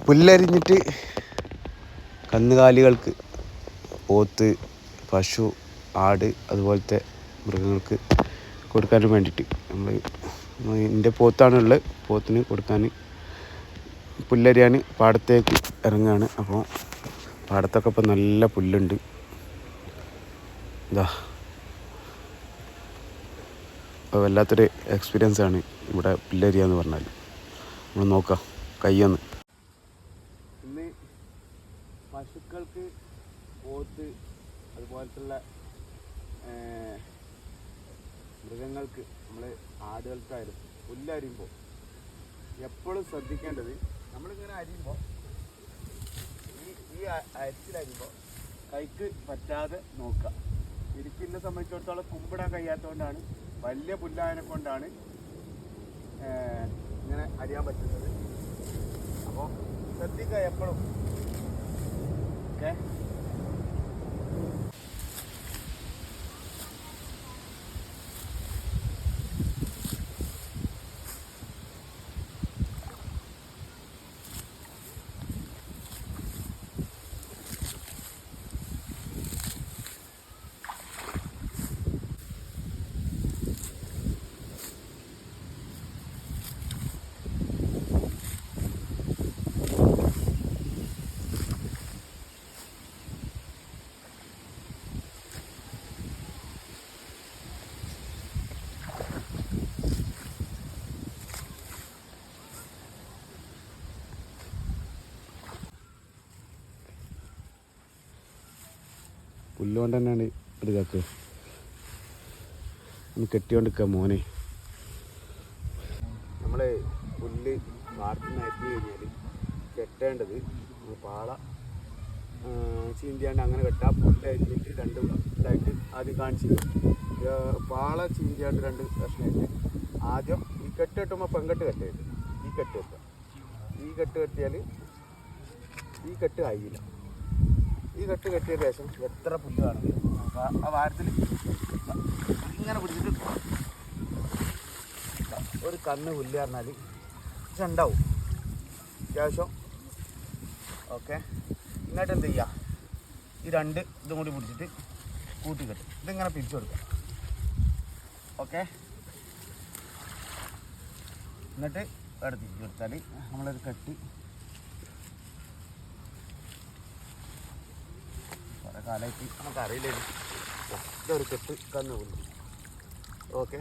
പുല്ലരിഞ്ഞിട്ട് കന്നുകാലികൾക്ക് പോത്ത്, പശു, ആട് അതുപോലത്തെ മൃഗങ്ങൾക്ക് കൊടുക്കാൻ വേണ്ടിയിട്ട് നമ്മൾ എൻ്റെ പോത്താണുള്ളത്. പോത്തിന് കൊടുക്കാൻ പുല്ലരിയാൻ പാടത്തേക്ക് ഇറങ്ങുകയാണ്. അപ്പോൾ പാടത്തൊക്കെ ഇപ്പോൾ നല്ല പുല്ലുണ്ട്. ഇതാ അപ്പോൾ വല്ലാത്തൊരു എക്സ്പീരിയൻസ് ആണ് ഇവിടെ പുല്ലരിയ എന്ന് പറഞ്ഞാൽ. നമ്മൾ നോക്കാം കയ്യൊന്ന്. ഇന്ന് പശുക്കൾക്ക്, പോത്ത് അതുപോലത്തുള്ള മൃഗങ്ങൾക്ക്, നമ്മൾ ആടുകൾക്കായാലും പുല്ലരിയുമ്പോൾ എപ്പോഴും ശ്രദ്ധിക്കേണ്ടത്, നമ്മളിങ്ങനെ അരിയുമ്പോൾ ഈ അരിച്ചിലരിയുമ്പോൾ കൈക്ക് പറ്റാതെ നോക്കുക. ഇരിക്കിനെ സംബന്ധിച്ചിടത്തോളം കുമ്പിടാൻ കഴിയാത്തതുകൊണ്ടാണ്, വലിയ പുല്ലായനെ കൊണ്ടാണ് ഇങ്ങനെ അരിയാൻ പറ്റുന്നത്. അപ്പോൾ ശ്രദ്ധിക്കുക എപ്പോഴും. ഓക്കെ, പുല്ലുകൊണ്ട് തന്നെയാണ് ഒരു ഇതാക്കുക. ഒന്ന് കെട്ടിക്കൊണ്ടിരിക്കുക മോനെ. നമ്മൾ പുല്ല് വാർത്തുന്ന അരിഞ്ഞു കഴിഞ്ഞാൽ കെട്ടേണ്ടത് പാള ചീന്തിയാണ്ട് അങ്ങനെ കെട്ടാം. പുല്ല് അരിഞ്ഞിട്ട് രണ്ട് ഇതായിട്ട് ആദ്യം കാണിച്ചില്ല. പാള ചീന്തിയാണ്ട് രണ്ട് കഷ്ണമായിട്ട് ആദ്യം ഈ കെട്ട് കെട്ടുമ്പോൾ പെങ്കെട്ട് കെട്ടരുത്. ഈ കെട്ട് കെട്ടുക. ഈ കെട്ട് കെട്ടിയാൽ ഈ കെട്ട് കഴിയില്ല. ഈ കെട്ട് കെട്ടിയ ശേഷം എത്ര പുല്ല് വേണമെങ്കിലും ആ വാരത്തിൽ ഇങ്ങനെ പിടിച്ചിട്ട് ഒരു കന്ന് പുല്ല് പറഞ്ഞാൽ ഉണ്ടാവും അത്യാവശ്യം. ഓക്കെ, എന്നിട്ട് എന്ത് ചെയ്യുക, ഈ രണ്ട് ഇതും കൂടി പിടിച്ചിട്ട് കൂട്ടിക്കെട്ടും. ഇതിങ്ങനെ പിരിച്ചു കൊടുക്കുക. ഓക്കെ, എന്നിട്ട് ഇവിടെ തിരിച്ചു കൊടുത്താൽ നമ്മളൊരു കെട്ട് കുറേ കാലമായിട്ട് നമുക്കറിയില്ല. ഇതൊരു കെട്ട് കന്ന് പുല്ല്. ഓക്കെ,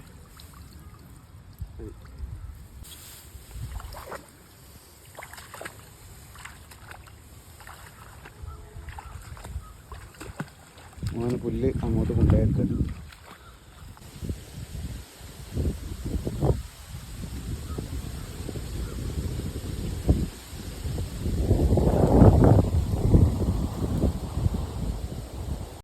മോന് പുല്ല് അങ്ങോട്ട് കൊണ്ടുപോയിരിക്കണം.